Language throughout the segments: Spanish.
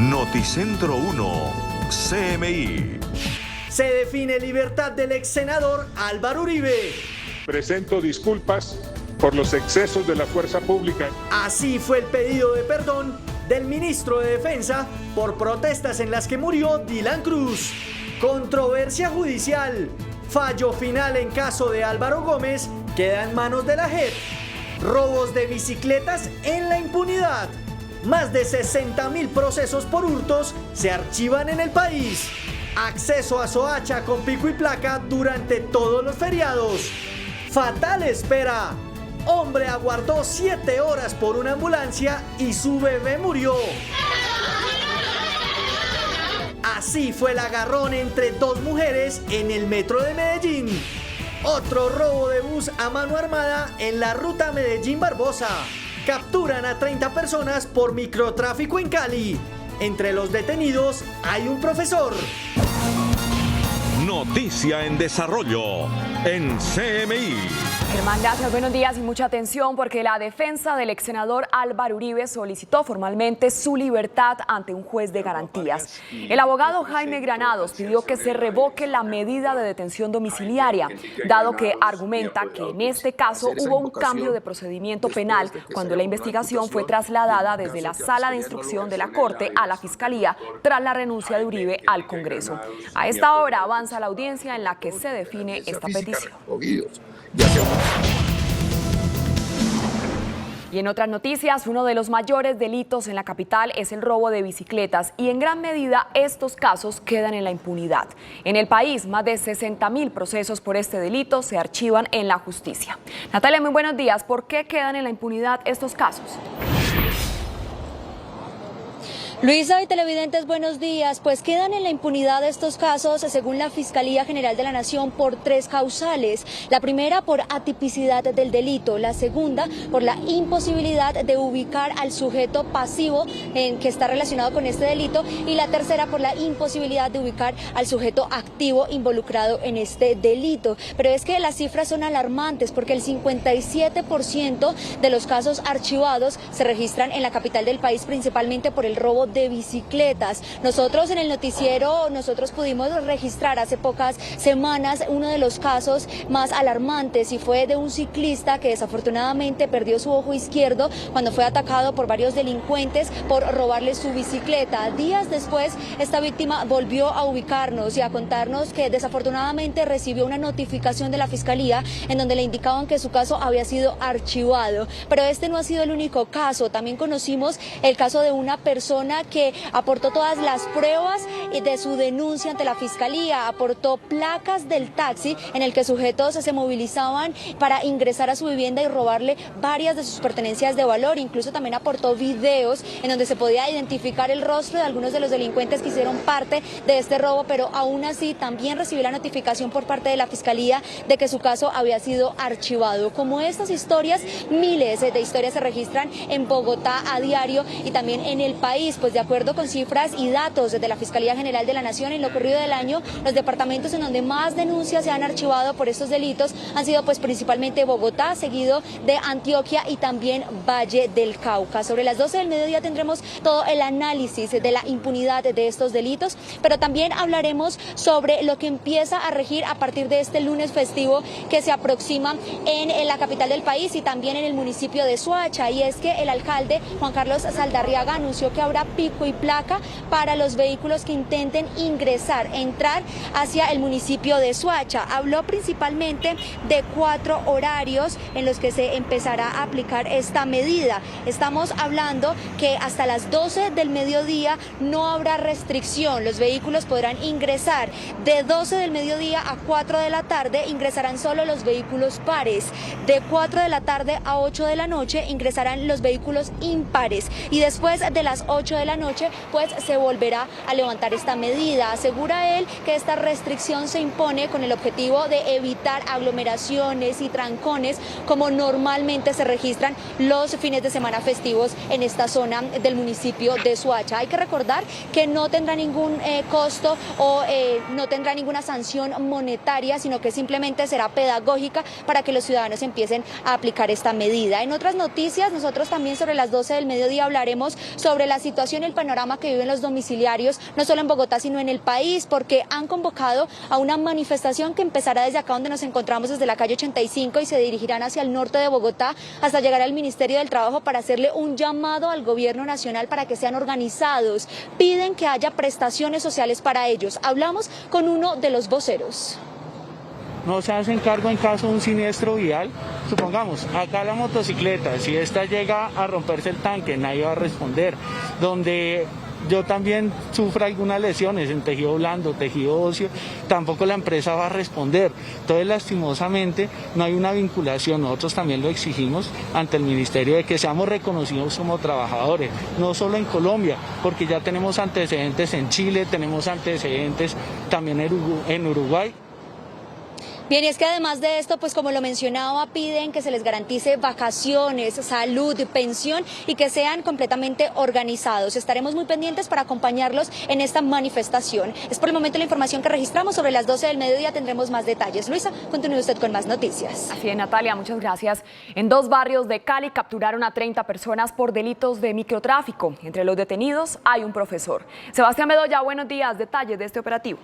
Noticentro 1, CMI. Se define libertad del ex senador Álvaro Uribe. Presento disculpas por los excesos de la fuerza pública. Así fue el pedido de perdón del ministro de Defensa por protestas en las que murió Dylan Cruz. Controversia judicial. Fallo final en caso de Álvaro Gómez queda en manos de la JEP. Robos de bicicletas en la impunidad. Más de 60.000 procesos por hurtos se archivan en el país. Acceso a Soacha con pico y placa durante todos los feriados. Fatal espera. Hombre aguardó 7 horas por una ambulancia y su bebé murió. Así fue el agarrón entre 2 mujeres en el metro de Medellín. Otro robo de bus a mano armada en la ruta Medellín-Barbosa. Capturan a 30 personas por microtráfico en Cali. Entre los detenidos hay un profesor. Noticia en desarrollo en CMI. Germán, gracias, buenos días y mucha atención porque la defensa del ex senador Álvaro Uribe solicitó formalmente su libertad ante un juez de garantías. El abogado Jaime Granados pidió que se revoque la medida de detención domiciliaria, dado que argumenta que en este caso hubo un cambio de procedimiento penal cuando la investigación fue trasladada desde la sala de instrucción de la Corte a la Fiscalía tras la renuncia de Uribe al Congreso. A esta hora avanza la audiencia en la que se define esta petición. Y en otras noticias, uno de los mayores delitos en la capital es el robo de bicicletas y en gran medida estos casos quedan en la impunidad. En el país, más de 60.000 procesos por este delito se archivan en la justicia. Natalia, muy buenos días. ¿Por qué quedan en la impunidad estos casos? Luisa y televidentes, buenos días. Pues quedan en la impunidad estos casos, según la Fiscalía General de la Nación, por 3 causales. La primera, por atipicidad del delito. La segunda, por la imposibilidad de ubicar al sujeto pasivo que está relacionado con este delito. Y la tercera, por la imposibilidad de ubicar al sujeto activo involucrado en este delito. Pero es que las cifras son alarmantes porque el 57% de los casos archivados se registran en la capital del país, principalmente por el robo de bicicletas. Nosotros en el noticiero, pudimos registrar hace pocas semanas uno de los casos más alarmantes y fue de un ciclista que desafortunadamente perdió su ojo izquierdo cuando fue atacado por varios delincuentes por robarle su bicicleta. Días después, esta víctima volvió a ubicarnos y a contarnos que desafortunadamente recibió una notificación de la Fiscalía en donde le indicaban que su caso había sido archivado. Pero este no ha sido el único caso. También conocimos el caso de una persona que aportó todas las pruebas de su denuncia ante la Fiscalía, aportó placas del taxi en el que sujetos se movilizaban para ingresar a su vivienda y robarle varias de sus pertenencias de valor. Incluso también aportó videos en donde se podía identificar el rostro de algunos de los delincuentes que hicieron parte de este robo, pero aún así también recibió la notificación por parte de la Fiscalía de que su caso había sido archivado. Como estas historias, miles de historias se registran en Bogotá a diario y también en el país. Pues de acuerdo con cifras y datos de la Fiscalía General de la Nación, en lo corrido del año, los departamentos en donde más denuncias se han archivado por estos delitos han sido pues principalmente Bogotá, seguido de Antioquia y también Valle del Cauca. Sobre las 12 del mediodía tendremos todo el análisis de la impunidad de estos delitos, pero también hablaremos sobre lo que empieza a regir a partir de este lunes festivo que se aproxima en la capital del país y también en el municipio de Soacha, y es que el alcalde Juan Carlos Saldarriaga anunció que habrá pico y placa para los vehículos que intenten entrar hacia el municipio de Soacha. Habló principalmente de 4 horarios en los que se empezará a aplicar esta medida. Estamos hablando que hasta las 12 del mediodía no habrá restricción. Los vehículos podrán ingresar. De 12 del mediodía a 4 de la tarde ingresarán solo los vehículos pares. De 4 de la tarde a 8 de la noche ingresarán los vehículos impares. Y después de las 8 de la noche, pues se volverá a levantar esta medida. Asegura él que esta restricción se impone con el objetivo de evitar aglomeraciones y trancones como normalmente se registran los fines de semana festivos en esta zona del municipio de Soacha. Hay que recordar que no tendrá ningún costo o no tendrá ninguna sanción monetaria, sino que simplemente será pedagógica para que los ciudadanos empiecen a aplicar esta medida. En otras noticias, nosotros también sobre las 12 del mediodía hablaremos sobre la situación situación y el panorama que viven los domiciliarios, no solo en Bogotá, sino en el país, porque han convocado a una manifestación que empezará desde acá donde nos encontramos, desde la calle 85, y se dirigirán hacia el norte de Bogotá hasta llegar al Ministerio del Trabajo para hacerle un llamado al gobierno nacional para que sean organizados. Piden que haya prestaciones sociales para ellos. Hablamos con uno de los voceros. No se hacen cargo en caso de un siniestro vial. Supongamos, acá la motocicleta, si esta llega a romperse el tanque, nadie va a responder. Donde yo también sufro algunas lesiones en tejido blando, tejido óseo, tampoco la empresa va a responder. Entonces, lastimosamente, no hay una vinculación. Nosotros también lo exigimos ante el Ministerio de que seamos reconocidos como trabajadores, no solo en Colombia, porque ya tenemos antecedentes en Chile, tenemos antecedentes también en Uruguay. Bien, y es que además de esto, pues como lo mencionaba, piden que se les garantice vacaciones, salud, pensión y que sean completamente organizados. Estaremos muy pendientes para acompañarlos en esta manifestación. Es por el momento la información que registramos. Sobre las 12 del mediodía tendremos más detalles. Luisa, continúe usted con más noticias. Así es, Natalia, muchas gracias. En 2 barrios de Cali capturaron a 30 personas por delitos de microtráfico. Entre los detenidos hay un profesor. Sebastián Bedoya, buenos días. Detalles de este operativo.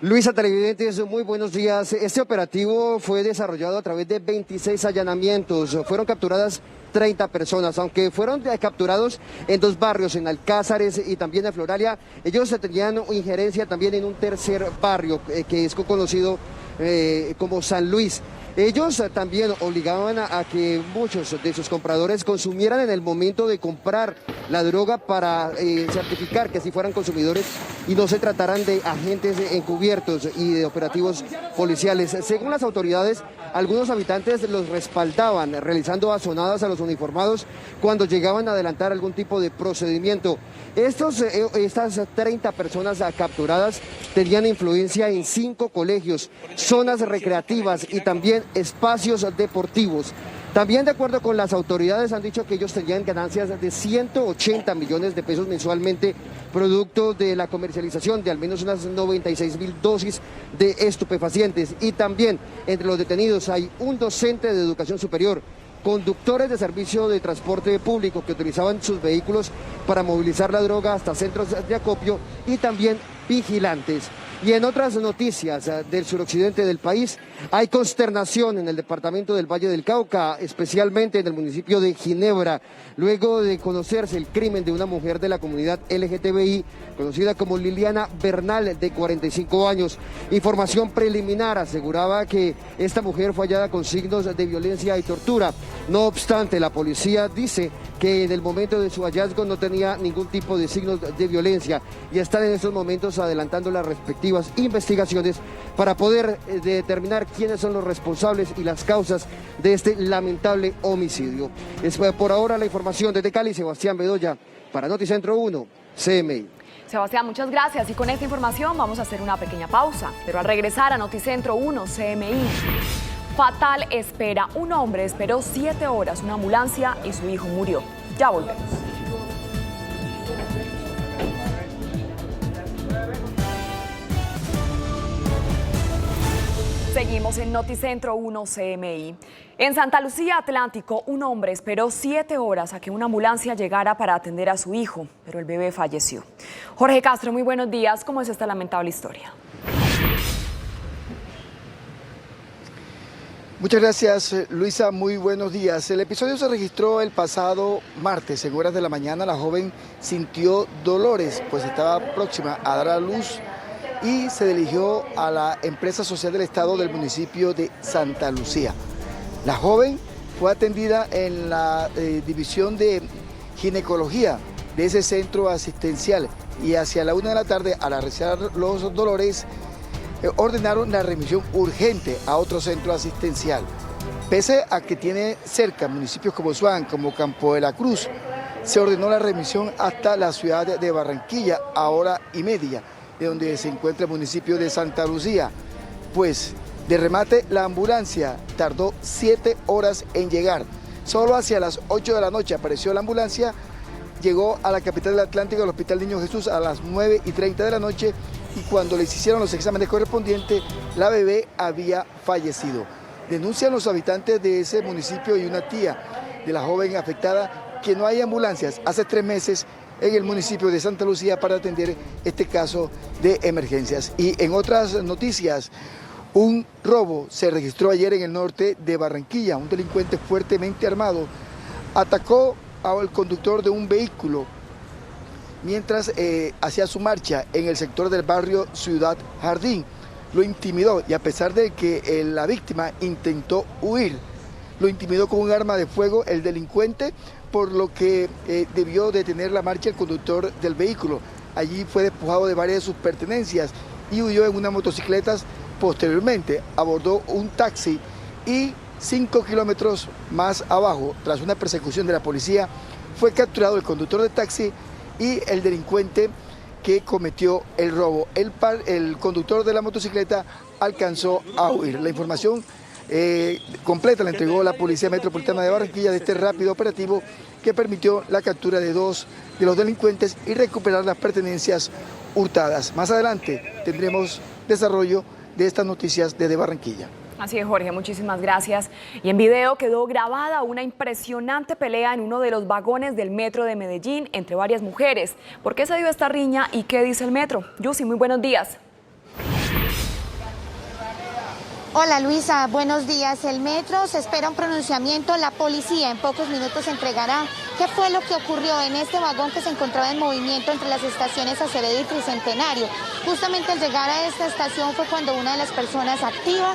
Luisa, televidentes, muy buenos días. Este operativo fue desarrollado a través de 26 allanamientos. Fueron capturadas 30 personas, aunque fueron capturados en 2 barrios, en Alcázares y también en Floralia. Ellos tenían injerencia también en un tercer barrio que es conocido como San Luis. Ellos también obligaban a que muchos de sus compradores consumieran en el momento de comprar la droga para certificar que si fueran consumidores y no se trataran de agentes encubiertos y de operativos policiales. Según las autoridades, algunos habitantes los respaldaban, realizando azonadas a los uniformados cuando llegaban a adelantar algún tipo de procedimiento. Estas 30 personas capturadas tenían influencia en 5 colegios, zonas recreativas y también espacios deportivos. También, de acuerdo con las autoridades, han dicho que ellos tenían ganancias de 180 millones de pesos mensualmente, producto de la comercialización de al menos unas 96.000 dosis de estupefacientes. Y también entre los detenidos hay un docente de educación superior, conductores de servicio de transporte público que utilizaban sus vehículos para movilizar la droga hasta centros de acopio y también vigilantes. Y en otras noticias del suroccidente del país, hay consternación en el departamento del Valle del Cauca, especialmente en el municipio de Ginebra, luego de conocerse el crimen de una mujer de la comunidad LGTBI, conocida como Liliana Bernal, de 45 años. Información preliminar aseguraba que esta mujer fue hallada con signos de violencia y tortura. No obstante, la policía dice que en el momento de su hallazgo no tenía ningún tipo de signos de violencia y están en estos momentos adelantando las respectivas investigaciones para poder determinar quiénes son los responsables y las causas de este lamentable homicidio. Es por ahora la información desde Cali. Sebastián Bedoya para Noticentro 1, CMI. Sebastián, muchas gracias. Y con esta información vamos a hacer una pequeña pausa. Pero al regresar a Noticentro 1, CMI, fatal espera. Un hombre esperó 7 horas una ambulancia y su hijo murió. Ya volvemos. Seguimos en Noticentro 1 CMI. En Santa Lucía, Atlántico, un hombre esperó 7 horas a que una ambulancia llegara para atender a su hijo, pero el bebé falleció. Jorge Castro, muy buenos días. ¿Cómo es esta lamentable historia? Muchas gracias, Luisa. Muy buenos días. El episodio se registró el pasado martes. En horas de la mañana, la joven sintió dolores, pues estaba próxima a dar a luz y se dirigió a la empresa social del Estado del municipio de Santa Lucía. La joven fue atendida en la división de ginecología de ese centro asistencial y hacia la 1 de la tarde, al arreciar los dolores, ordenaron la remisión urgente a otro centro asistencial. Pese a que tiene cerca municipios como Suán, como Campo de la Cruz, se ordenó la remisión hasta la ciudad de Barranquilla, a hora y media, de donde se encuentra el municipio de Santa Lucía. Pues, de remate, la ambulancia tardó 7 horas en llegar. Solo hacia las 8 de la noche apareció la ambulancia, llegó a la capital del Atlántico, al Hospital Niño Jesús, a las 9:30 de la noche, y cuando les hicieron los exámenes correspondientes, la bebé había fallecido. Denuncian los habitantes de ese municipio y una tía de la joven afectada que no hay ambulancias hace 3 meses en el municipio de Santa Lucía para atender este caso de emergencias. Y en otras noticias, un robo se registró ayer en el norte de Barranquilla. Un delincuente fuertemente armado atacó al conductor de un vehículo mientras hacía su marcha en el sector del barrio Ciudad Jardín. Lo intimidó y a pesar de que la víctima intentó huir, lo intimidó con un arma de fuego el delincuente, por lo que debió detener la marcha el conductor del vehículo. Allí fue despojado de varias de sus pertenencias y huyó en una motocicleta. Posteriormente abordó un taxi y 5 kilómetros más abajo, tras una persecución de la policía, fue capturado el conductor del taxi y el delincuente que cometió el robo. El conductor de la motocicleta alcanzó a huir. La información completa la entregó la Policía Metropolitana de Barranquilla de este rápido operativo que permitió la captura de 2 de los delincuentes y recuperar las pertenencias hurtadas. Más adelante tendremos desarrollo de estas noticias desde Barranquilla. Así es, Jorge, muchísimas gracias. Y en video quedó grabada una impresionante pelea en uno de los vagones del metro de Medellín entre varias mujeres. ¿Por qué se dio esta riña y qué dice el metro? Yusi, muy buenos días. Hola Luisa, buenos días. El metro se espera un pronunciamiento. La policía en pocos minutos entregará qué fue lo que ocurrió en este vagón que se encontraba en movimiento entre las estaciones Acevedo y Tricentenario. Justamente al llegar a esta estación fue cuando una de las personas activa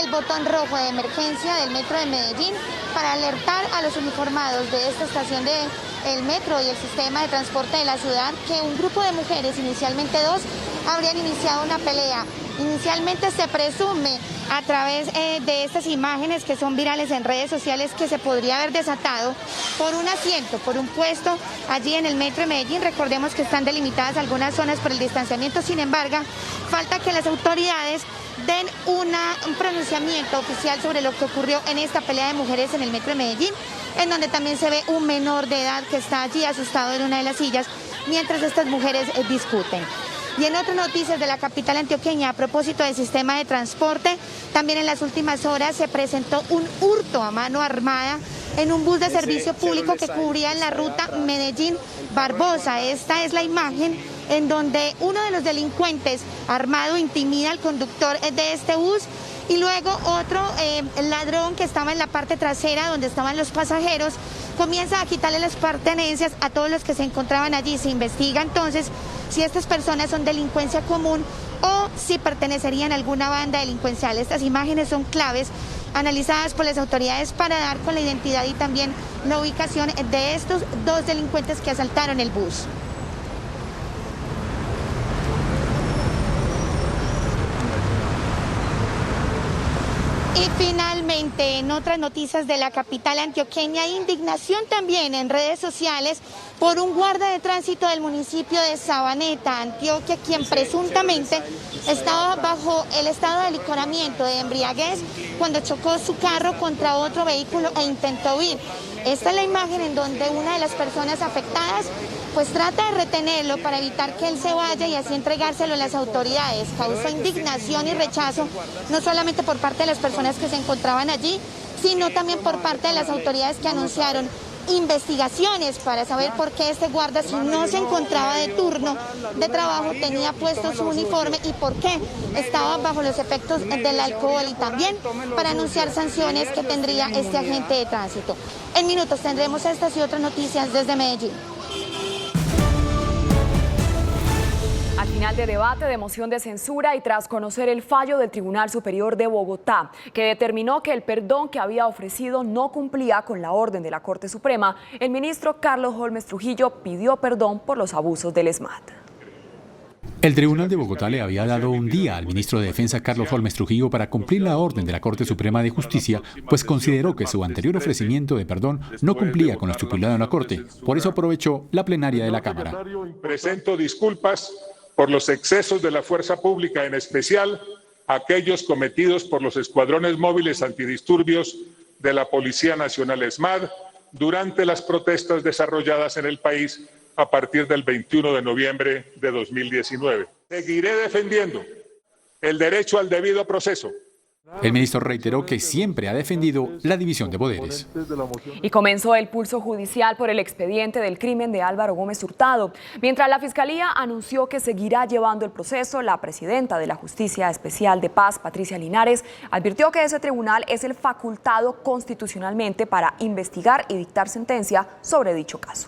el botón rojo de emergencia del metro de Medellín para alertar a los uniformados de esta estación del metro y el sistema de transporte de la ciudad que un grupo de mujeres, inicialmente 2, habrían iniciado una pelea. Inicialmente se presume a través de estas imágenes que son virales en redes sociales que se podría haber desatado por un asiento, por un puesto allí en el metro de Medellín. Recordemos que están delimitadas algunas zonas por el distanciamiento, sin embargo, falta que las autoridades den un pronunciamiento oficial sobre lo que ocurrió en esta pelea de mujeres en el metro de Medellín, en donde también se ve un menor de edad que está allí asustado en una de las sillas mientras estas mujeres discuten. Y en otras noticias de la capital antioqueña, a propósito del sistema de transporte, también en las últimas horas se presentó un hurto a mano armada en un bus de servicio público que cubría la ruta Medellín-Barbosa. Esta es la imagen en donde uno de los delincuentes armado intimida al conductor de este bus y luego otro ladrón que estaba en la parte trasera donde estaban los pasajeros comienza a quitarle las pertenencias a todos los que se encontraban allí. Se investiga entonces si estas personas son delincuencia común o si pertenecerían a alguna banda delincuencial. Estas imágenes son claves analizadas por las autoridades para dar con la identidad y también la ubicación de estos 2 delincuentes que asaltaron el bus. Y finalmente, en otras noticias de la capital antioqueña, indignación también en redes sociales por un guarda de tránsito del municipio de Sabaneta, Antioquia, quien presuntamente estaba bajo el estado de licoramiento, de embriaguez, cuando chocó su carro contra otro vehículo e intentó huir. Esta es la imagen en donde una de las personas afectadas pues trata de retenerlo para evitar que él se vaya y así entregárselo a las autoridades. Causó indignación y rechazo, no solamente por parte de las personas que se encontraban allí, sino también por parte de las autoridades que anunciaron investigaciones para saber por qué este guarda, si no se encontraba de turno de trabajo, tenía puesto su uniforme y por qué estaba bajo los efectos del alcohol, y también para anunciar sanciones que tendría este agente de tránsito. En minutos tendremos estas y otras noticias desde Medellín. Al final de debate de moción de censura y tras conocer el fallo del Tribunal Superior de Bogotá, que determinó que el perdón que había ofrecido no cumplía con la orden de la Corte Suprema, el ministro Carlos Holmes Trujillo pidió perdón por los abusos del ESMAD. El Tribunal de Bogotá le había dado un día al ministro de Defensa Carlos Holmes Trujillo para cumplir la orden de la Corte Suprema de Justicia, pues consideró que su anterior ofrecimiento de perdón no cumplía con lo estipulado en la Corte. Por eso aprovechó la plenaria de la Cámara. Presento disculpas por los excesos de la fuerza pública, en especial aquellos cometidos por los escuadrones móviles antidisturbios de la Policía Nacional ESMAD durante las protestas desarrolladas en el país a partir del 21 de noviembre de 2019. Seguiré defendiendo el derecho al debido proceso El ministro reiteró que siempre ha defendido la división de poderes. Y comenzó el pulso judicial por el expediente del crimen de Álvaro Gómez Hurtado. Mientras la Fiscalía anunció que seguirá llevando el proceso, la presidenta de la Justicia Especial de Paz, Patricia Linares, advirtió que ese tribunal es el facultado constitucionalmente para investigar y dictar sentencia sobre dicho caso.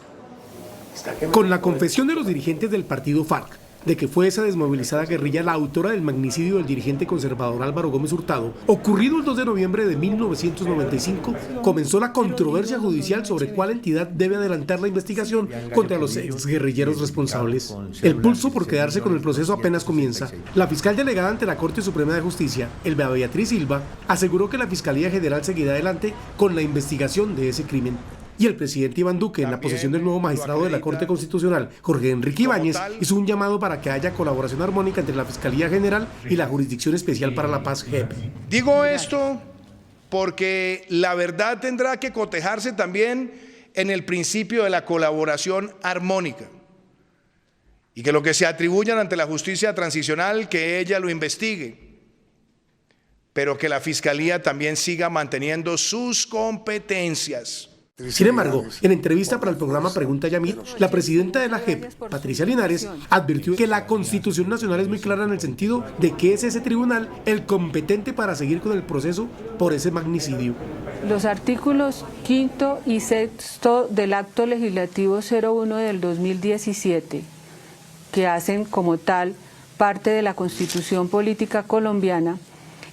Con la confesión de los dirigentes del partido FARC de que fue esa desmovilizada guerrilla la autora del magnicidio del dirigente conservador Álvaro Gómez Hurtado, ocurrido el 2 de noviembre de 1995, comenzó la controversia judicial sobre cuál entidad debe adelantar la investigación contra los exguerrilleros responsables. El pulso por quedarse con el proceso apenas comienza. La fiscal delegada ante la Corte Suprema de Justicia, Elba Beatriz Silva, aseguró que la Fiscalía General seguirá adelante con la investigación de ese crimen. Y el presidente Iván Duque, en la posesión del nuevo magistrado de la Corte Constitucional, Jorge Enrique Ibáñez, hizo un llamado para que haya colaboración armónica entre la Fiscalía General y la Jurisdicción Especial para la Paz, JEP. Digo esto porque la verdad tendrá que cotejarse también en el principio de la colaboración armónica y que lo que se atribuyan ante la justicia transicional, que ella lo investigue, pero que la Fiscalía también siga manteniendo sus competencias. Sin embargo, en entrevista para el programa Pregunta Yamit, la presidenta de la JEP, Patricia Linares, advirtió que la Constitución Nacional es muy clara en el sentido de que es ese tribunal el competente para seguir con el proceso por ese magnicidio. Los artículos 5 y 6 del Acto Legislativo 01 del 2017, que hacen como tal parte de la Constitución Política Colombiana,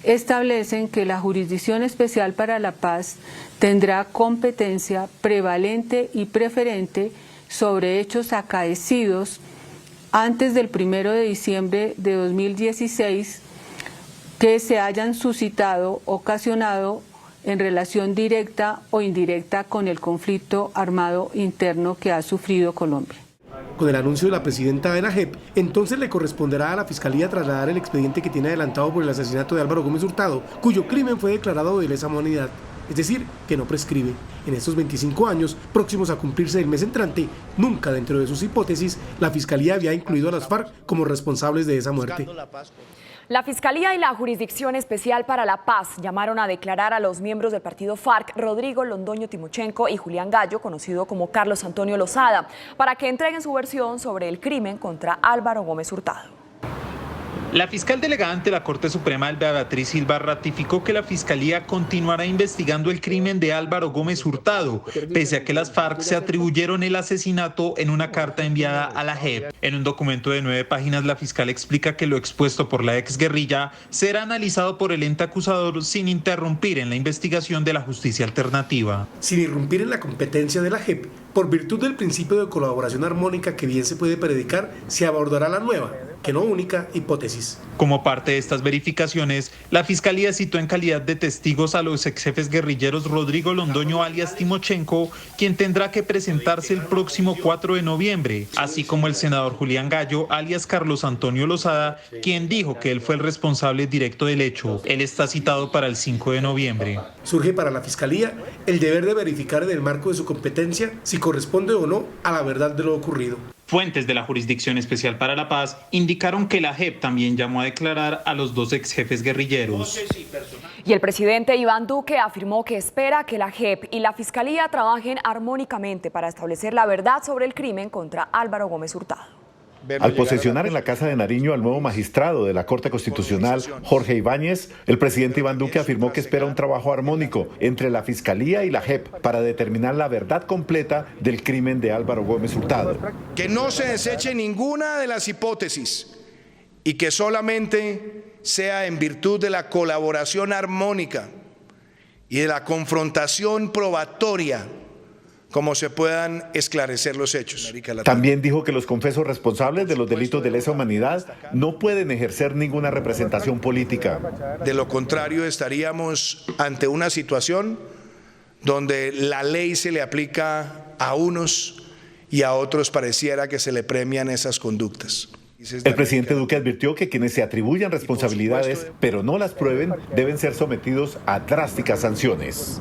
establecen que la Jurisdicción Especial para la Paz tendrá competencia prevalente y preferente sobre hechos acaecidos antes del 1 de diciembre de 2016 que se hayan suscitado, ocasionado en relación directa o indirecta con el conflicto armado interno que ha sufrido Colombia. Con el anuncio de la presidenta de la JEP, entonces le corresponderá a la Fiscalía trasladar el expediente que tiene adelantado por el asesinato de Álvaro Gómez Hurtado, cuyo crimen fue declarado de lesa humanidad, es decir, que no prescribe. En estos 25 años, próximos a cumplirse el mes entrante, nunca dentro de sus hipótesis, la Fiscalía había incluido a las FARC como responsables de esa muerte. La Fiscalía y la Jurisdicción Especial para la Paz llamaron a declarar a los miembros del partido FARC, Rodrigo Londoño Timochenko y Julián Gallo, conocido como Carlos Antonio Lozada, para que entreguen su versión sobre el crimen contra Álvaro Gómez Hurtado. La fiscal delegada ante la Corte Suprema, Elba Beatriz Silva, ratificó que la Fiscalía continuará investigando el crimen de Álvaro Gómez Hurtado, pese a que las FARC se atribuyeron el asesinato en una carta enviada a la JEP. En un documento de 9 páginas, la fiscal explica que lo expuesto por la exguerrilla será analizado por el ente acusador sin interrumpir en la investigación de la justicia alternativa. Sin irrumpir en la competencia de la JEP, por virtud del principio de colaboración armónica que bien se puede predicar, se abordará la nueva, que no única, hipótesis. Como parte de estas verificaciones, la Fiscalía citó en calidad de testigos a los exjefes guerrilleros Rodrigo Londoño alias Timochenko, quien tendrá que presentarse el próximo 4 de noviembre, así como el senador Julián Gallo alias Carlos Antonio Lozada, quien dijo que él fue el responsable directo del hecho. Él está citado para el 5 de noviembre. Surge para la Fiscalía el deber de verificar en el marco de su competencia si corresponde o no a la verdad de lo ocurrido. Fuentes de la Jurisdicción Especial para la Paz indicaron que la JEP también llamó a declarar a los 2 exjefes guerrilleros. Y el presidente Iván Duque afirmó que espera que la JEP y la Fiscalía trabajen armónicamente para establecer la verdad sobre el crimen contra Álvaro Gómez Hurtado. Al posesionar en la Casa de Nariño al nuevo magistrado de la Corte Constitucional, Jorge Ibáñez, el presidente Iván Duque afirmó que espera un trabajo armónico entre la Fiscalía y la JEP para determinar la verdad completa del crimen de Álvaro Gómez Hurtado. Que no se deseche ninguna de las hipótesis y que solamente sea en virtud de la colaboración armónica y de la confrontación probatoria como se puedan esclarecer los hechos. También dijo que los confesos responsables de los delitos de lesa humanidad no pueden ejercer ninguna representación política. De lo contrario, estaríamos ante una situación donde la ley se le aplica a unos y a otros pareciera que se le premian esas conductas. El presidente Duque advirtió que quienes se atribuyan responsabilidades pero no las prueben deben ser sometidos a drásticas sanciones.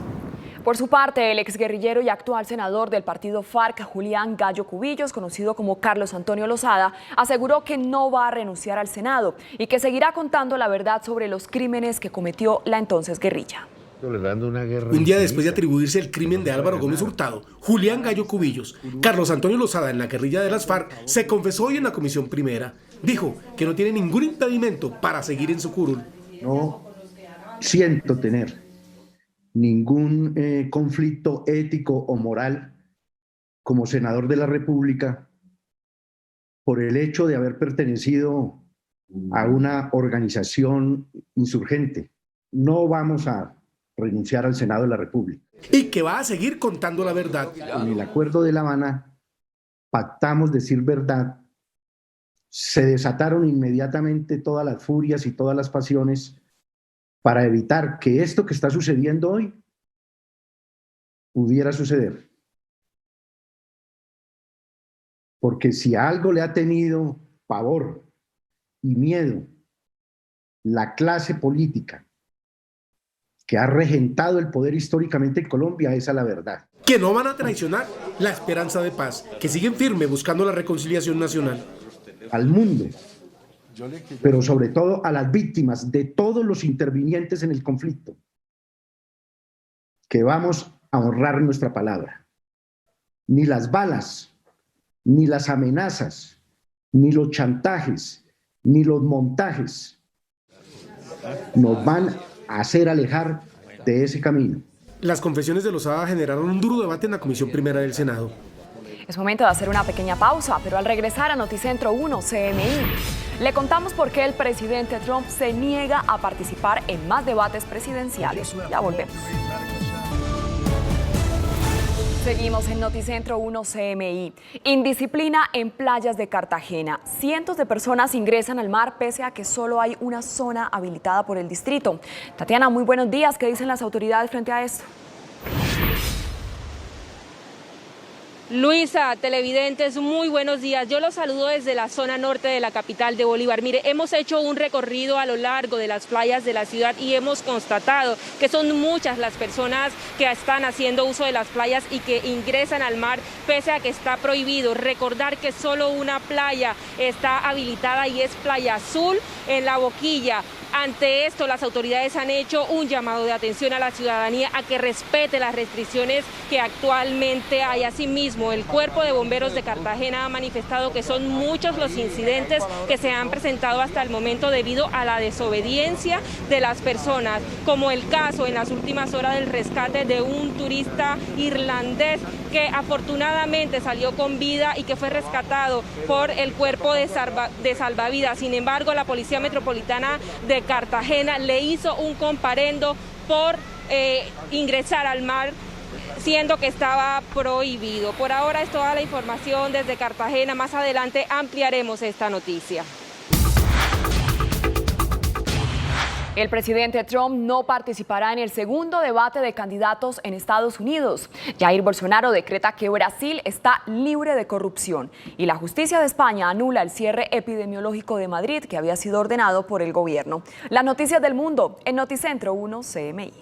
Por su parte, el exguerrillero y actual senador del partido FARC, Julián Gallo Cubillos, conocido como Carlos Antonio Lozada, aseguró que no va a renunciar al Senado y que seguirá contando la verdad sobre los crímenes que cometió la entonces guerrilla. Un día después de atribuirse el crimen de Álvaro Gómez Hurtado, Julián Gallo Cubillos, Carlos Antonio Lozada en la guerrilla de las FARC, se confesó hoy en la Comisión Primera. Dijo que no tiene ningún impedimento para seguir en su curul. No siento tener ningún conflicto ético o moral como senador de la República por el hecho de haber pertenecido a una organización insurgente. No vamos a renunciar al Senado de la República. Y que va a seguir contando la verdad. En el Acuerdo de La Habana pactamos decir verdad. Se desataron inmediatamente todas las furias y todas las pasiones para evitar que esto que está sucediendo hoy pudiera suceder. Porque si a algo le ha tenido pavor y miedo la clase política que ha regentado el poder históricamente en Colombia, es a la verdad. Que no van a traicionar la esperanza de paz, que siguen firme buscando la reconciliación nacional. Al mundo, pero sobre todo a las víctimas de todos los intervinientes en el conflicto, que vamos a honrar nuestra palabra. Ni las balas, ni las amenazas, ni los chantajes, ni los montajes nos van a hacer alejar de ese camino. Las confesiones de Lozada generaron un duro debate en la Comisión Primera del Senado. Es momento de hacer una pequeña pausa, pero al regresar a Noticentro 1 CMI, le contamos por qué el presidente Trump se niega a participar en más debates presidenciales. Ya volvemos. Seguimos en Noticentro 1 CMI. Indisciplina en playas de Cartagena. Cientos de personas ingresan al mar pese a que solo hay una zona habilitada por el distrito. Tatiana, muy buenos días. ¿Qué dicen las autoridades frente a esto? Luisa, televidentes, muy buenos días. Yo los saludo desde la zona norte de la capital de Bolívar. Mire, hemos hecho un recorrido a lo largo de las playas de la ciudad y hemos constatado que son muchas las personas que están haciendo uso de las playas y que ingresan al mar pese a que está prohibido. Recordar que solo una playa está habilitada y es Playa Azul en La Boquilla. Ante esto, las autoridades han hecho un llamado de atención a la ciudadanía a que respete las restricciones que actualmente hay. Asimismo, el Cuerpo de Bomberos de Cartagena ha manifestado que son muchos los incidentes que se han presentado hasta el momento debido a la desobediencia de las personas, como el caso en las últimas horas del rescate de un turista irlandés que afortunadamente salió con vida y que fue rescatado por el cuerpo de salvavidas. Sin embargo, la Policía Metropolitana de Cartagena le hizo un comparendo por ingresar al mar, siendo que estaba prohibido. Por ahora es toda la información desde Cartagena. Más adelante ampliaremos esta noticia. El presidente Trump no participará en el segundo debate de candidatos en Estados Unidos. Jair Bolsonaro decreta que Brasil está libre de corrupción y la justicia de España anula el cierre epidemiológico de Madrid que había sido ordenado por el gobierno. Las noticias del mundo en Noticentro 1 CMI.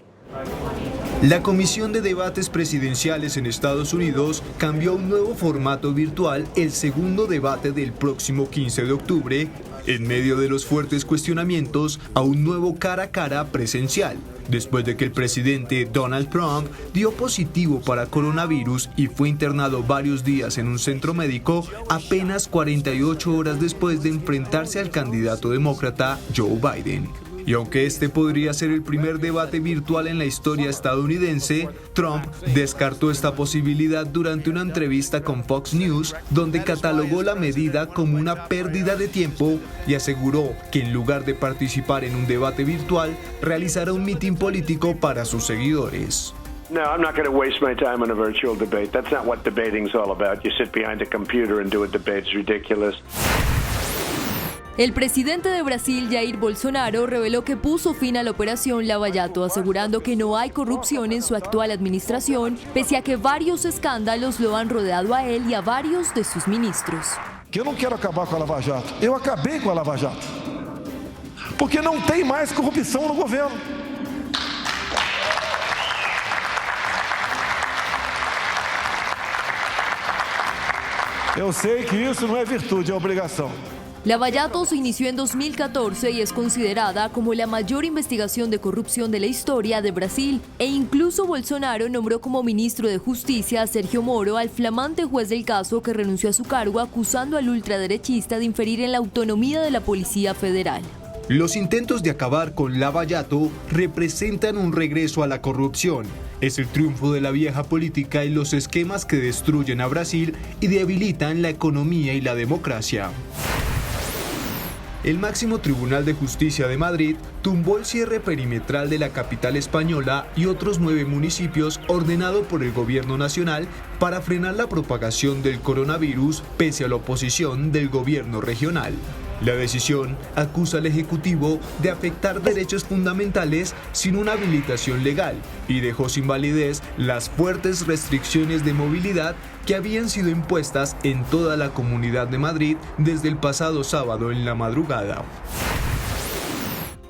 La Comisión de Debates Presidenciales en Estados Unidos cambió a un nuevo formato virtual el segundo debate del próximo 15 de octubre, en medio de los fuertes cuestionamientos a un nuevo cara a cara presencial, después de que el presidente Donald Trump dio positivo para coronavirus y fue internado varios días en un centro médico apenas 48 horas después de enfrentarse al candidato demócrata Joe Biden. Y aunque este podría ser el primer debate virtual en la historia estadounidense, Trump descartó esta posibilidad durante una entrevista con Fox News, donde catalogó la medida como una pérdida de tiempo y aseguró que en lugar de participar en un debate virtual, realizará un mitin político para sus seguidores. No, I'm not going to waste my time on a virtual debate. That's not what debating's all about. You sit behind a computer and do a debate. It's ridiculous. El presidente de Brasil, Jair Bolsonaro, reveló que puso fin a la operación Lava Jato, asegurando que no hay corrupción en su actual administración, pese a que varios escándalos lo han rodeado a él y a varios de sus ministros. Que eu não quero acabar com a Lava Jato. Eu acabei com a Lava Jato. Porque não tem mais corrupção no governo. Eu sei que isso não é virtude, é obrigação. Lava-Jato se inició en 2014 y es considerada como la mayor investigación de corrupción de la historia de Brasil. E incluso Bolsonaro nombró como ministro de Justicia a Sergio Moro, al flamante juez del caso que renunció a su cargo acusando al ultraderechista de inferir en la autonomía de la Policía Federal. Los intentos de acabar con Lava-Jato representan un regreso a la corrupción. Es el triunfo de la vieja política y los esquemas que destruyen a Brasil y debilitan la economía y la democracia. El máximo Tribunal de Justicia de Madrid tumbó el cierre perimetral de la capital española y otros 9 municipios ordenado por el gobierno nacional para frenar la propagación del coronavirus pese a la oposición del gobierno regional. La decisión acusa al Ejecutivo de afectar derechos fundamentales sin una habilitación legal y dejó sin validez las fuertes restricciones de movilidad que habían sido impuestas en toda la Comunidad de Madrid desde el pasado sábado en la madrugada.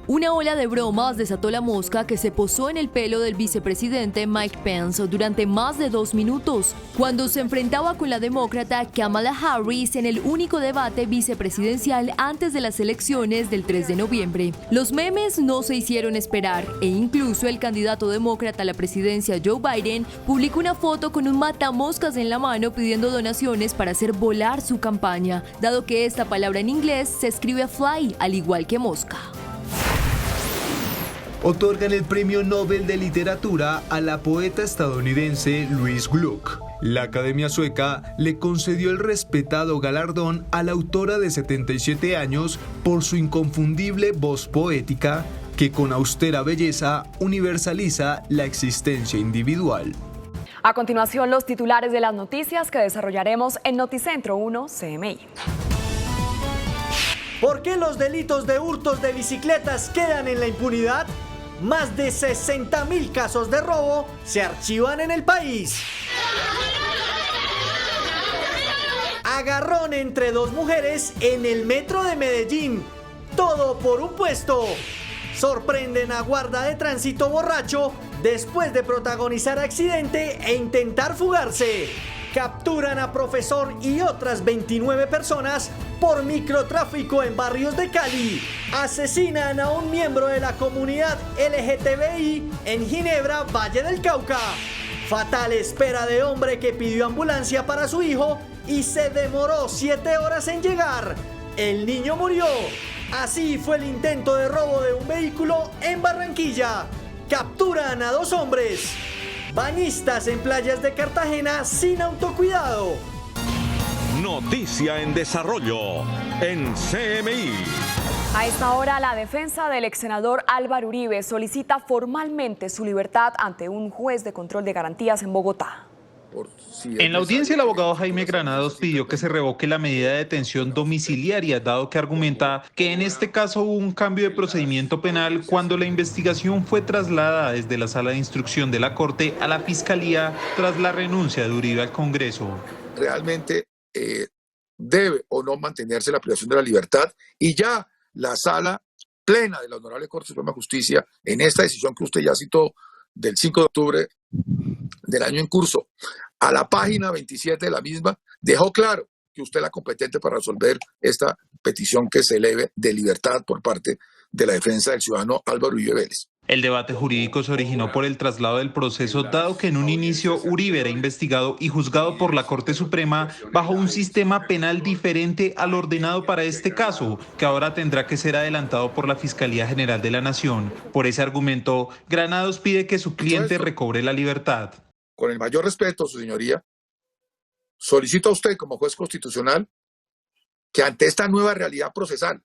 Una ola de bromas desató la mosca que se posó en el pelo del vicepresidente Mike Pence durante más de 2 minutos, cuando se enfrentaba con la demócrata Kamala Harris en el único debate vicepresidencial antes de las elecciones del 3 de noviembre. Los memes no se hicieron esperar e incluso el candidato demócrata a la presidencia Joe Biden publicó una foto con un matamoscas en la mano pidiendo donaciones para hacer volar su campaña, dado que esta palabra en inglés se escribe fly al igual que mosca. Otorgan el Premio Nobel de Literatura a la poeta estadounidense Louise Gluck. La Academia Sueca le concedió el respetado galardón a la autora de 77 años por su inconfundible voz poética que con austera belleza universaliza la existencia individual. A continuación, los titulares de las noticias que desarrollaremos en Noticentro 1 CMI. ¿Por qué los delitos de hurtos de bicicletas quedan en la impunidad? Más de 60.000 casos de robo se archivan en el país. Agarrón entre 2 mujeres en el metro de Medellín. Todo por un puesto. Sorprenden a guarda de tránsito borracho después de protagonizar accidente e intentar fugarse. Capturan a profesor y otras 29 personas por microtráfico en barrios de Cali. Asesinan a un miembro de la comunidad LGTBI en Ginebra, Valle del Cauca. Fatal espera de hombre que pidió ambulancia para su hijo y se demoró 7 horas en llegar. El niño murió. Así fue el intento de robo de un vehículo en Barranquilla. Capturan a 2 hombres. Bañistas en playas de Cartagena sin autocuidado. Noticia en desarrollo en CMI. A esta hora, la defensa del ex senador Álvaro Uribe solicita formalmente su libertad ante un juez de control de garantías en Bogotá. En la audiencia, el abogado Jaime Granados pidió que se revoque la medida de detención domiciliaria, dado que argumenta que en este caso hubo un cambio de procedimiento penal cuando la investigación fue trasladada desde la sala de instrucción de la Corte a la Fiscalía tras la renuncia de Uribe al Congreso. Realmente debe o no mantenerse la privación de la libertad, y ya la sala plena de la Honorable Corte Suprema de Justicia, en esta decisión que usted ya citó del 5 de octubre del año en curso, a la página 27 de la misma, dejó claro que usted es la competente para resolver esta petición que se eleve de libertad por parte de la defensa del ciudadano Álvaro Uribe Vélez. El debate jurídico se originó por el traslado del proceso, dado que en un inicio Uribe era investigado y juzgado por la Corte Suprema bajo un sistema penal diferente al ordenado para este caso, que ahora tendrá que ser adelantado por la Fiscalía General de la Nación. Por ese argumento, Granados pide que su cliente recobre la libertad. Con el mayor respeto, su señoría, solicito a usted como juez constitucional que ante esta nueva realidad procesal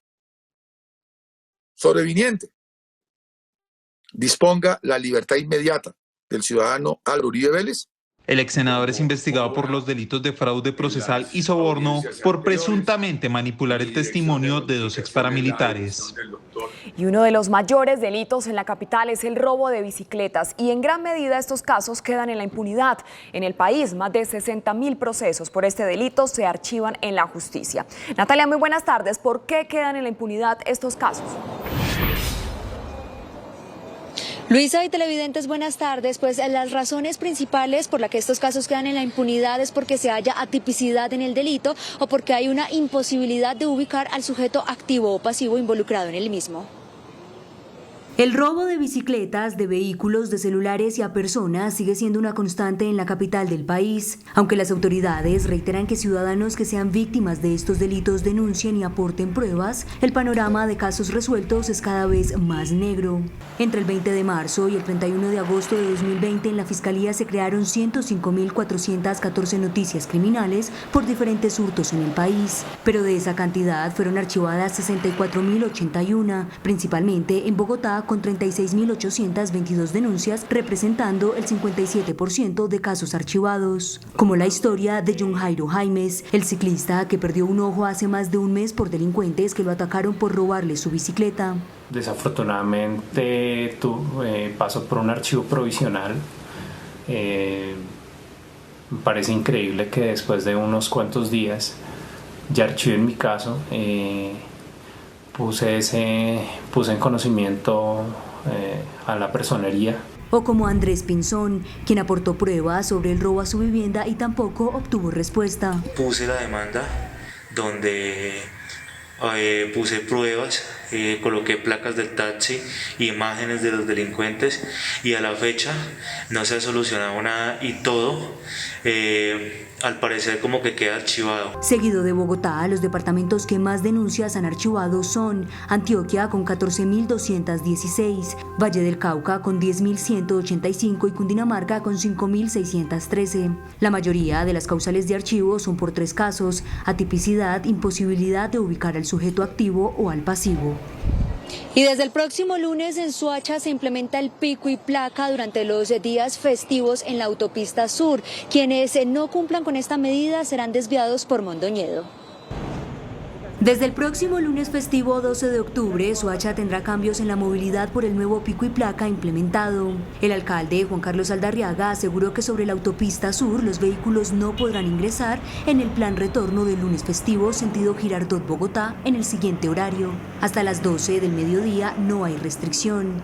sobreviniente disponga la libertad inmediata del ciudadano Álvaro Uribe Vélez. El ex senador es investigado por los delitos de fraude procesal y soborno por presuntamente manipular el testimonio de 2 exparamilitares. Y uno de los mayores delitos en la capital es el robo de bicicletas, y en gran medida estos casos quedan en la impunidad. En el país, más de 60.000 procesos por este delito se archivan en la justicia. Natalia, muy buenas tardes. ¿Por qué quedan en la impunidad estos casos? Luisa y televidentes, buenas tardes. Pues las razones principales por las que estos casos quedan en la impunidad es porque se haya atipicidad en el delito o porque hay una imposibilidad de ubicar al sujeto activo o pasivo involucrado en el mismo. El robo de bicicletas, de vehículos, de celulares y a personas sigue siendo una constante en la capital del país. Aunque las autoridades reiteran que ciudadanos que sean víctimas de estos delitos denuncien y aporten pruebas, el panorama de casos resueltos es cada vez más negro. Entre el 20 de marzo y el 31 de agosto de 2020 en la Fiscalía se crearon 105.414 noticias criminales por diferentes hurtos en el país. Pero de esa cantidad fueron archivadas 64.081, principalmente en Bogotá, con 36.822 denuncias, representando el 57% de casos archivados. Como la historia de John Jairo Jaimes, el ciclista que perdió un ojo hace más de un mes por delincuentes que lo atacaron por robarle su bicicleta. Desafortunadamente pasó por un archivo provisional. Me parece increíble que después de unos cuantos días ya archivé en mi caso. Puse en conocimiento a la personería. O como Andrés Pinzón, quien aportó pruebas sobre el robo a su vivienda y tampoco obtuvo respuesta. Puse la demanda donde puse pruebas, coloqué placas del taxi, imágenes de los delincuentes y a la fecha no se ha solucionado nada y todo al parecer como que queda archivado. Seguido de Bogotá, los departamentos que más denuncias han archivado son Antioquia con 14.216, Valle del Cauca con 10.185 y Cundinamarca con 5.613. La mayoría de las causales de archivo son por 3 casos: atipicidad, imposibilidad de ubicar al sujeto activo o al pasivo. Y desde el próximo lunes en Soacha se implementa el pico y placa durante los días festivos en la autopista sur. Quienes no cumplan con esta medida serán desviados por Mondoñedo. Desde el próximo lunes festivo 12 de octubre, Soacha tendrá cambios en la movilidad por el nuevo pico y placa implementado. El alcalde, Juan Carlos Aldarriaga, aseguró que sobre la autopista sur los vehículos no podrán ingresar en el plan retorno del lunes festivo sentido Girardot-Bogotá en el siguiente horario. Hasta las 12 del mediodía no hay restricción.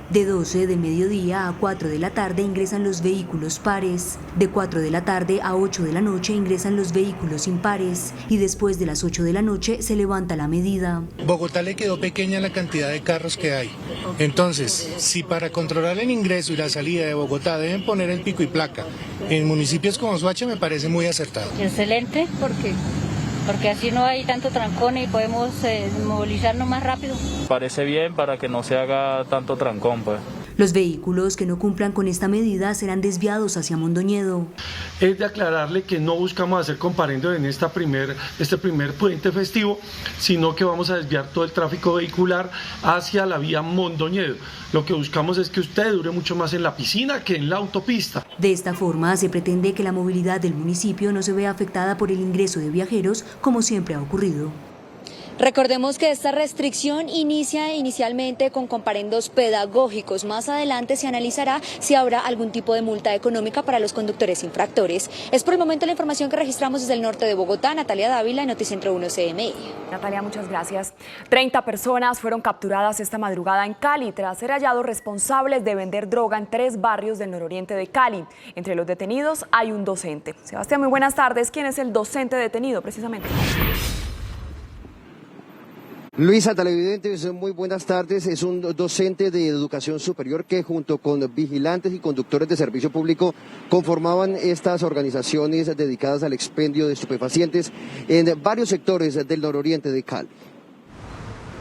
De 12 del mediodía a 4 de la tarde ingresan los vehículos pares. De 4 de la tarde a 8 de la noche ingresan los vehículos impares. Y después de las 8 de la noche se levanta la medida. Bogotá le quedó pequeña la cantidad de carros que hay. Entonces, si para controlar el ingreso y la salida de Bogotá deben poner el pico y placa, en municipios como Soacha me parece muy acertado. Excelente, ¿por qué? Porque así no hay tanto trancón y podemos movilizarnos más rápido. Parece bien para que no se haga tanto trancón, pues. Los vehículos que no cumplan con esta medida serán desviados hacia Mondoñedo. Es de aclararle que no buscamos hacer comparendo en este primer puente festivo, sino que vamos a desviar todo el tráfico vehicular hacia la vía Mondoñedo. Lo que buscamos es que usted dure mucho más en la piscina que en la autopista. De esta forma se pretende que la movilidad del municipio no se vea afectada por el ingreso de viajeros, como siempre ha ocurrido. Recordemos que esta restricción inicia inicialmente con comparendos pedagógicos. Más adelante se analizará si habrá algún tipo de multa económica para los conductores infractores. Es por el momento la información que registramos desde el norte de Bogotá. Natalia Dávila, Noticentro 1 CMI. Natalia, muchas gracias. 30 personas fueron capturadas esta madrugada en Cali tras ser hallados responsables de vender droga en 3 barrios del nororiente de Cali. Entre los detenidos hay un docente. Sebastián, muy buenas tardes. ¿Quién es el docente detenido precisamente? Luisa, televidentes, muy buenas tardes. Es un docente de educación superior que junto con vigilantes y conductores de servicio público conformaban estas organizaciones dedicadas al expendio de estupefacientes en varios sectores del nororiente de Cali.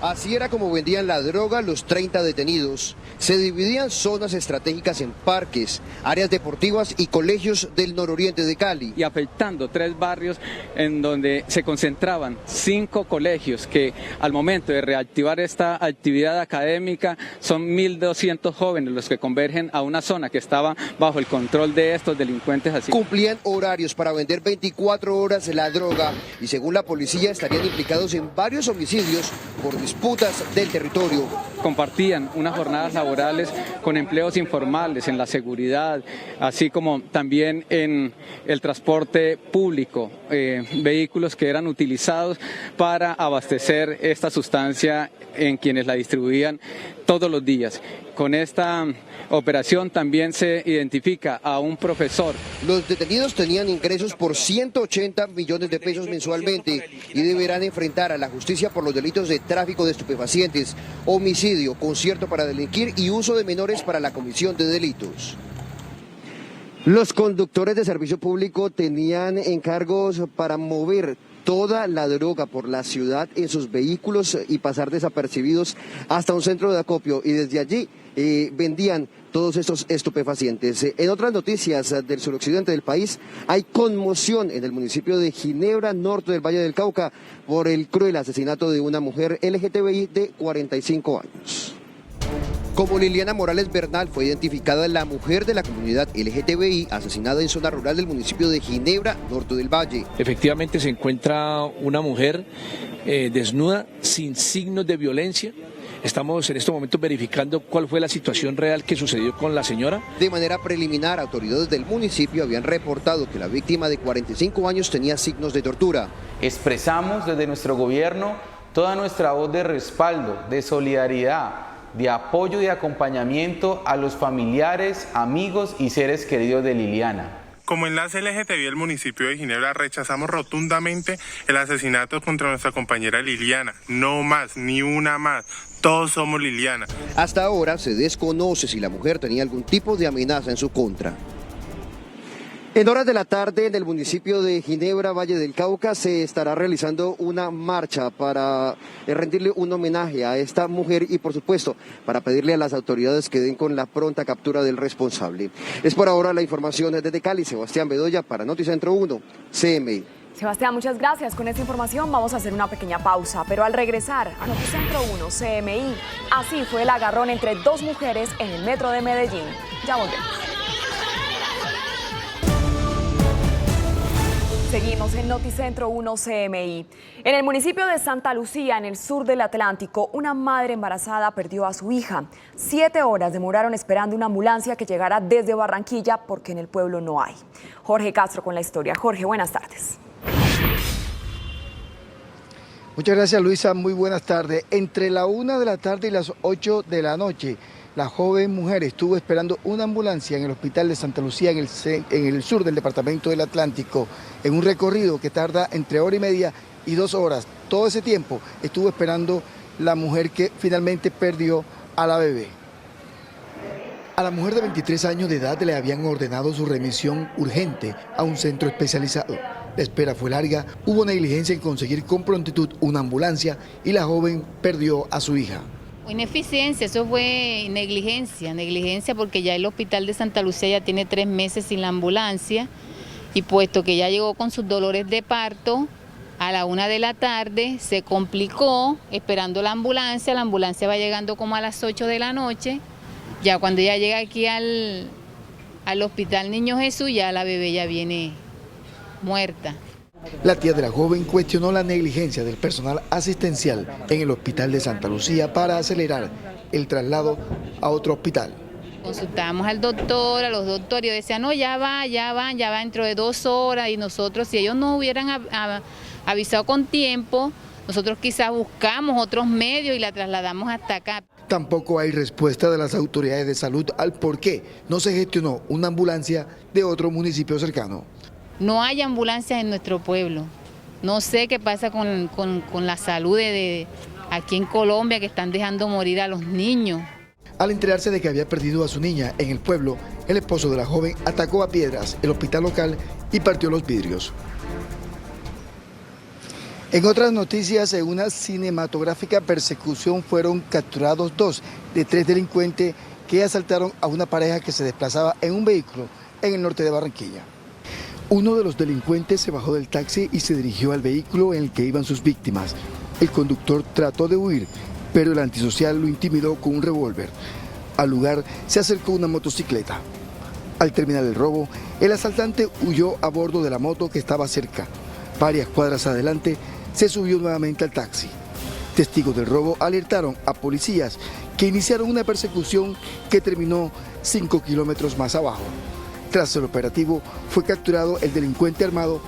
Así era como vendían la droga los 30 detenidos. Se dividían zonas estratégicas en parques, áreas deportivas y colegios del nororiente de Cali. Y afectando 3 barrios en donde se concentraban 5 colegios que al momento de reactivar esta actividad académica son 1.200 jóvenes los que convergen a una zona que estaba bajo el control de estos delincuentes. Así. Cumplían horarios para vender 24 horas la droga y según la policía estarían implicados en varios homicidios por disputas del territorio. compartían unas jornadas laborales con empleos informales en la seguridad, así como también en el transporte público, vehículos que eran utilizados para abastecer esta sustancia en quienes la distribuían todos los días. Con esta operación también se identifica a un profesor. Los detenidos tenían ingresos por 180 millones de pesos mensualmente y deberán enfrentar a la justicia por los delitos de tráfico de estupefacientes, homicidio, concierto para delinquir y uso de menores para la comisión de delitos. Los conductores de servicio público tenían encargos para mover toda la droga por la ciudad en sus vehículos y pasar desapercibidos hasta un centro de acopio, y desde allí vendían todos estos estupefacientes. En otras noticias del suroccidente del país, hay conmoción en el municipio de Ginebra, norte del Valle del Cauca, por el cruel asesinato de una mujer LGTBI de 45 años. Como Liliana Morales Bernal fue identificada la mujer de la comunidad LGTBI asesinada en zona rural del municipio de Ginebra, norte del Valle. Efectivamente se encuentra una mujer desnuda, sin signos de violencia. Estamos en estos momentos verificando cuál fue la situación real que sucedió con la señora. De manera preliminar, autoridades del municipio habían reportado que la víctima de 45 años tenía signos de tortura. Expresamos desde nuestro gobierno toda nuestra voz de respaldo, de solidaridad, de apoyo y acompañamiento a los familiares, amigos y seres queridos de Liliana. Como enlace LGTBI del municipio de Ginebra rechazamos rotundamente el asesinato contra nuestra compañera Liliana. No más, ni una más. Todos somos Liliana. Hasta ahora se desconoce si la mujer tenía algún tipo de amenaza en su contra. En horas de la tarde, en el municipio de Ginebra, Valle del Cauca, se estará realizando una marcha para rendirle un homenaje a esta mujer y, por supuesto, para pedirle a las autoridades que den con la pronta captura del responsable. Es por ahora la información desde Cali. Sebastián Bedoya para Noticentro 1, CMI. Sebastián, muchas gracias. Con esta información vamos a hacer una pequeña pausa, pero al regresar a Noticentro 1, CMI, así fue el agarrón entre dos mujeres en el metro de Medellín. Ya volvemos. Seguimos en Noticentro 1 CMI. En el municipio de Santa Lucía, en el sur del Atlántico, una madre embarazada perdió a su hija. 7 horas demoraron esperando una ambulancia que llegara desde Barranquilla porque en el pueblo no hay. Jorge Castro con la historia. Jorge, buenas tardes. Muchas gracias, Luisa. Muy buenas tardes. Entre la 1 de la tarde y las 8 de la noche, la joven mujer estuvo esperando una ambulancia en el hospital de Santa Lucía, en el sur del departamento del Atlántico, en un recorrido que tarda entre hora y media y 2 horas. Todo ese tiempo estuvo esperando la mujer que finalmente perdió a la bebé. A la mujer de 23 años de edad le habían ordenado su remisión urgente a un centro especializado. La espera fue larga, hubo negligencia en conseguir con prontitud una ambulancia y la joven perdió a su hija. Ineficiencia, eso fue negligencia porque ya el hospital de Santa Lucía ya tiene 3 meses sin la ambulancia y puesto que ya llegó con sus dolores de parto, a la 1 de la tarde se complicó esperando la ambulancia va llegando como a las 8 de la noche, ya cuando ella llega aquí al hospital Niño Jesús ya la bebé ya viene muerta. La tía de la joven cuestionó la negligencia del personal asistencial en el hospital de Santa Lucía para acelerar el traslado a otro hospital. Consultábamos al doctor, a los doctores, y decían, no, ya va dentro de 2 horas, y nosotros, si ellos nos hubieran avisado con tiempo, nosotros quizás buscamos otros medios y la trasladamos hasta acá. Tampoco hay respuesta de las autoridades de salud al por qué no se gestionó una ambulancia de otro municipio cercano. No hay ambulancias en nuestro pueblo. No sé qué pasa con la salud de aquí en Colombia, que están dejando morir a los niños. Al enterarse de que había perdido a su niña en el pueblo, el esposo de la joven atacó a piedras el hospital local y partió los vidrios. En otras noticias, en una cinematográfica persecución fueron capturados 2 de 3 delincuentes que asaltaron a una pareja que se desplazaba en un vehículo en el norte de Barranquilla. Uno de los delincuentes se bajó del taxi y se dirigió al vehículo en el que iban sus víctimas. El conductor trató de huir, pero el antisocial lo intimidó con un revólver. Al lugar se acercó una motocicleta. Al terminar el robo, el asaltante huyó a bordo de la moto que estaba cerca. Varias cuadras adelante, se subió nuevamente al taxi. Testigos del robo alertaron a policías que iniciaron una persecución que terminó 5 kilómetros más abajo. Tras el operativo fue capturado el delincuente armado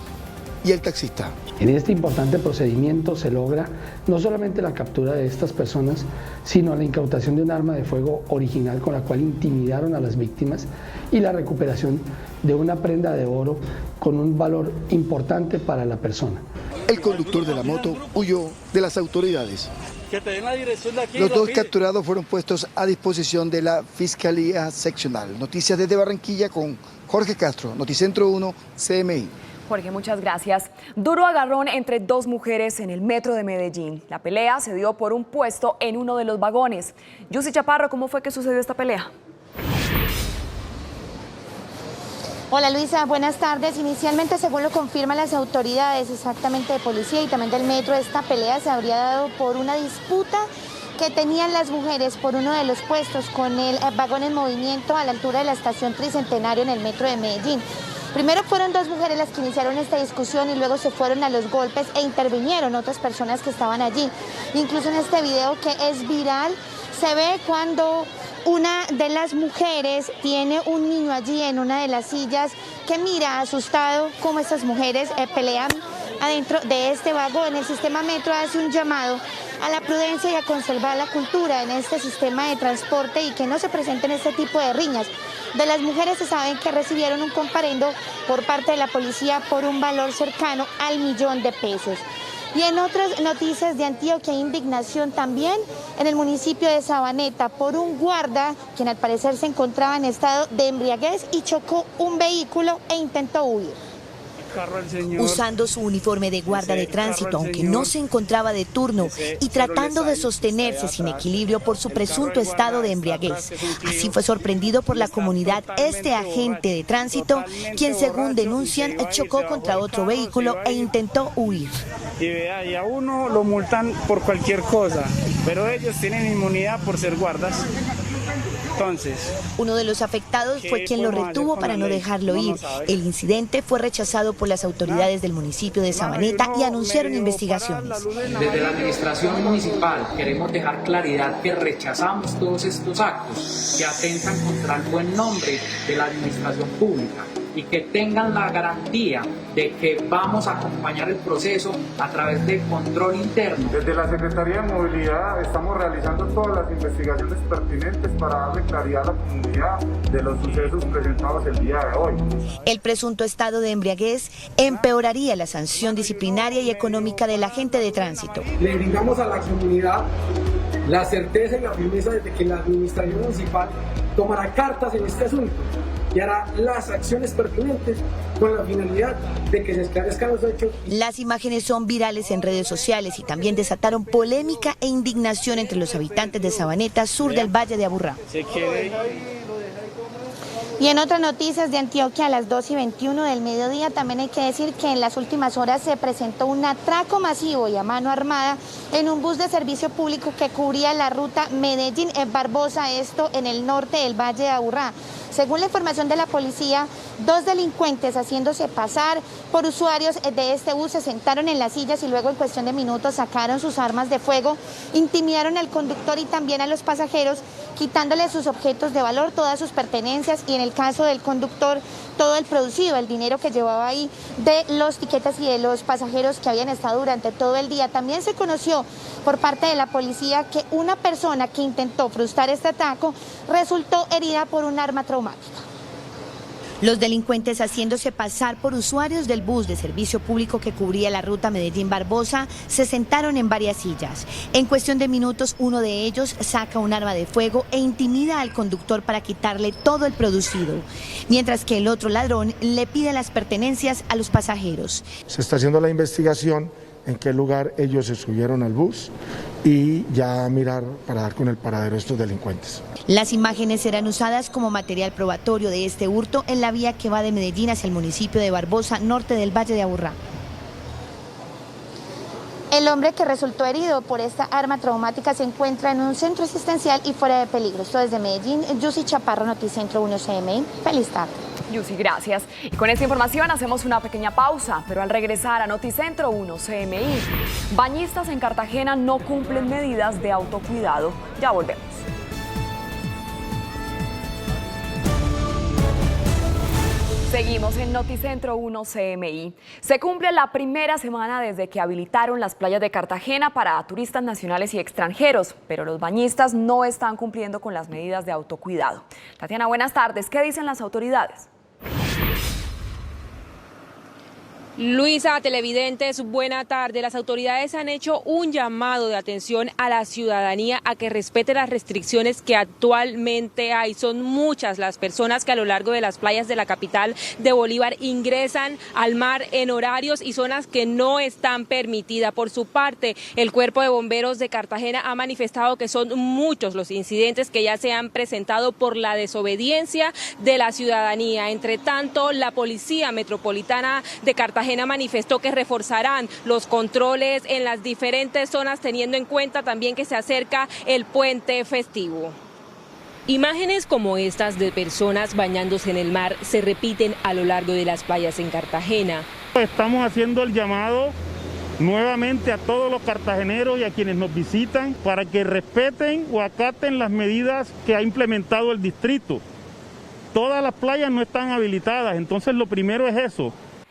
y el taxista. En este importante procedimiento se logra no solamente la captura de estas personas, sino la incautación de un arma de fuego original con la cual intimidaron a las víctimas y la recuperación de una prenda de oro con un valor importante para la persona. El conductor de la moto huyó de las autoridades. Los dos capturados fueron puestos a disposición de la Fiscalía Seccional. Noticias desde Barranquilla con Jorge Castro, Noticentro 1, CMI. Jorge, muchas gracias. Duro agarrón entre dos mujeres en el metro de Medellín. La pelea se dio por un puesto en uno de los vagones. Yussi Chaparro, ¿cómo fue que sucedió esta pelea? Hola Luisa, buenas tardes. Inicialmente, según lo confirman las autoridades exactamente de policía y también del metro, esta pelea se habría dado por una disputa que tenían las mujeres por uno de los puestos con el vagón en movimiento a la altura de la estación Tricentenario en el metro de Medellín. Primero fueron dos mujeres las que iniciaron esta discusión y luego se fueron a los golpes e intervinieron otras personas que estaban allí. Incluso en este video que es viral se ve cuando una de las mujeres tiene un niño allí en una de las sillas que mira asustado cómo estas mujeres pelean adentro de este vagón. El sistema metro hace un llamado a la prudencia y a conservar la cultura en este sistema de transporte y que no se presenten este tipo de riñas. De las mujeres se saben que recibieron un comparendo por parte de la policía por un valor cercano al $1.000.000. Y en otras noticias de Antioquia, indignación también en el municipio de Sabaneta por un guarda quien al parecer se encontraba en estado de embriaguez y chocó un vehículo e intentó huir. Usando su uniforme de guarda de tránsito, aunque no se encontraba de turno y tratando de sostenerse sin equilibrio por su presunto estado de embriaguez. Así fue sorprendido por la comunidad este agente de tránsito, quien según denuncian chocó contra otro vehículo e intentó huir. Y vea, y a uno lo multan por cualquier cosa, pero ellos tienen inmunidad por ser guardas. Entonces, uno de los afectados fue quien lo retuvo para no dejarlo ir. El incidente fue rechazado por las autoridades del municipio de Sabaneta y anunciaron investigaciones. Desde la administración municipal queremos dejar claridad que rechazamos todos estos actos que atentan contra el buen nombre de la administración pública y que tengan la garantía de que vamos a acompañar el proceso a través de control interno. Desde la Secretaría de Movilidad estamos realizando todas las investigaciones pertinentes para darle claridad a la comunidad de los sucesos presentados el día de hoy. El presunto estado de embriaguez empeoraría la sanción disciplinaria y económica del agente de tránsito. Le brindamos a la comunidad la certeza y la firmeza de que la administración municipal tomará cartas en este asunto y hará las acciones pertinentes con la finalidad de que se esclarezcan los hechos. Las imágenes son virales en redes sociales y también desataron polémica e indignación entre los habitantes de Sabaneta, sur del Valle de Aburrá. Y en otras noticias de Antioquia, a las 2:21 del mediodía, también hay que decir que en las últimas horas se presentó un atraco masivo y a mano armada en un bus de servicio público que cubría la ruta Medellín-Barbosa, esto en el norte del Valle de Aburrá. Según la información de la policía, dos delincuentes haciéndose pasar por usuarios de este bus se sentaron en las sillas y luego en cuestión de minutos sacaron sus armas de fuego, intimidaron al conductor y también a los pasajeros, quitándole sus objetos de valor, todas sus pertenencias y en el caso del conductor todo el producido, el dinero que llevaba ahí de los tiquetes y de los pasajeros que habían estado durante todo el día. También se conoció por parte de la policía que una persona que intentó frustrar este ataque resultó herida por un arma traumática. Los delincuentes haciéndose pasar por usuarios del bus de servicio público que cubría la ruta Medellín-Barbosa se sentaron en varias sillas. En cuestión de minutos, uno de ellos saca un arma de fuego e intimida al conductor para quitarle todo el producido, mientras que el otro ladrón le pide las pertenencias a los pasajeros. Se está haciendo la investigación en qué lugar ellos se subieron al bus y ya mirar para dar con el paradero de estos delincuentes. Las imágenes serán usadas como material probatorio de este hurto en la vía que va de Medellín hacia el municipio de Barbosa, norte del Valle de Aburrá. El hombre que resultó herido por esta arma traumática se encuentra en un centro asistencial y fuera de peligro. Esto desde Medellín, Yussi Chaparro, Noticentro 1 CMI. Feliz tarde. Yussi, gracias. Y con esta información hacemos una pequeña pausa, pero al regresar a Noticentro 1 CMI, bañistas en Cartagena no cumplen medidas de autocuidado. Ya volvemos. Seguimos en Noticentro 1 CMI. Se cumple la primera semana desde que habilitaron las playas de Cartagena para turistas nacionales y extranjeros, pero los bañistas no están cumpliendo con las medidas de autocuidado. Tatiana, buenas tardes. ¿Qué dicen las autoridades? Luisa, televidentes, buena tarde. Las autoridades han hecho un llamado de atención a la ciudadanía a que respete las restricciones que actualmente hay. Son muchas las personas que a lo largo de las playas de la capital de Bolívar ingresan al mar en horarios y zonas que no están permitidas. Por su parte, el Cuerpo de Bomberos de Cartagena ha manifestado que son muchos los incidentes que ya se han presentado por la desobediencia de la ciudadanía. Entre tanto, la Policía Metropolitana de Cartagena manifestó que reforzarán los controles en las diferentes zonas, teniendo en cuenta también que se acerca el puente festivo. Imágenes como estas de personas bañándose en el mar se repiten a lo largo de las playas en Cartagena. Estamos haciendo el llamado nuevamente a todos los cartageneros y a quienes nos visitan para que respeten o acaten las medidas que ha implementado el distrito. Todas las playas no están habilitadas, entonces lo primero es eso.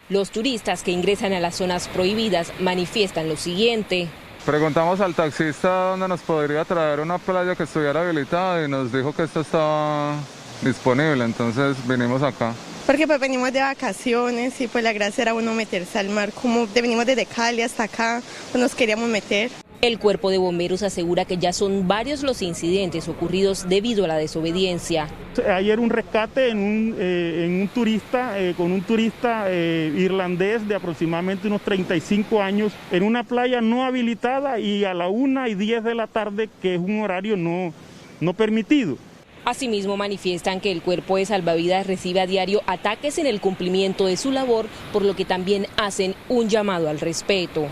Los turistas que ingresan a las zonas prohibidas manifiestan lo siguiente. Preguntamos al taxista dónde nos podría traer una playa que estuviera habilitada y nos dijo que esta estaba disponible, entonces vinimos acá. Porque pues venimos de vacaciones y pues la gracia era uno meterse al mar, como venimos desde Cali hasta acá, pues nos queríamos meter. El Cuerpo de Bomberos asegura que ya son varios los incidentes ocurridos debido a la desobediencia. Ayer un rescate con un turista irlandés de aproximadamente unos 35 años en una playa no habilitada y a la 1:10 de la tarde, que es un horario no permitido. Asimismo manifiestan que el Cuerpo de Salvavidas recibe a diario ataques en el cumplimiento de su labor, por lo que también hacen un llamado al respeto.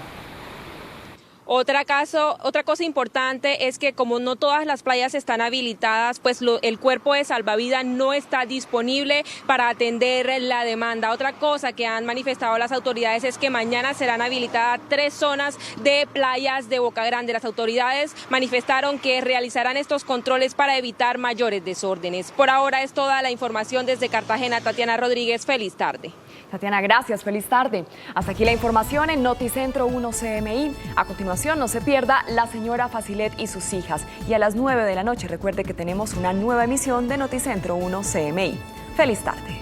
Otra cosa importante es que como no todas las playas están habilitadas, pues el Cuerpo de Salvavidas no está disponible para atender la demanda. Otra cosa que han manifestado las autoridades es que mañana serán habilitadas 3 zonas de playas de Boca Grande. Las autoridades manifestaron que realizarán estos controles para evitar mayores desórdenes. Por ahora es toda la información desde Cartagena. Tatiana Rodríguez, feliz tarde. Tatiana, gracias, feliz tarde. Hasta aquí la información en Noticentro 1 CMI. A continuación, no se pierda La Señora Facilet y sus hijas. Y a las 9 de la noche recuerde que tenemos una nueva emisión de Noticentro 1 CMI. Feliz tarde.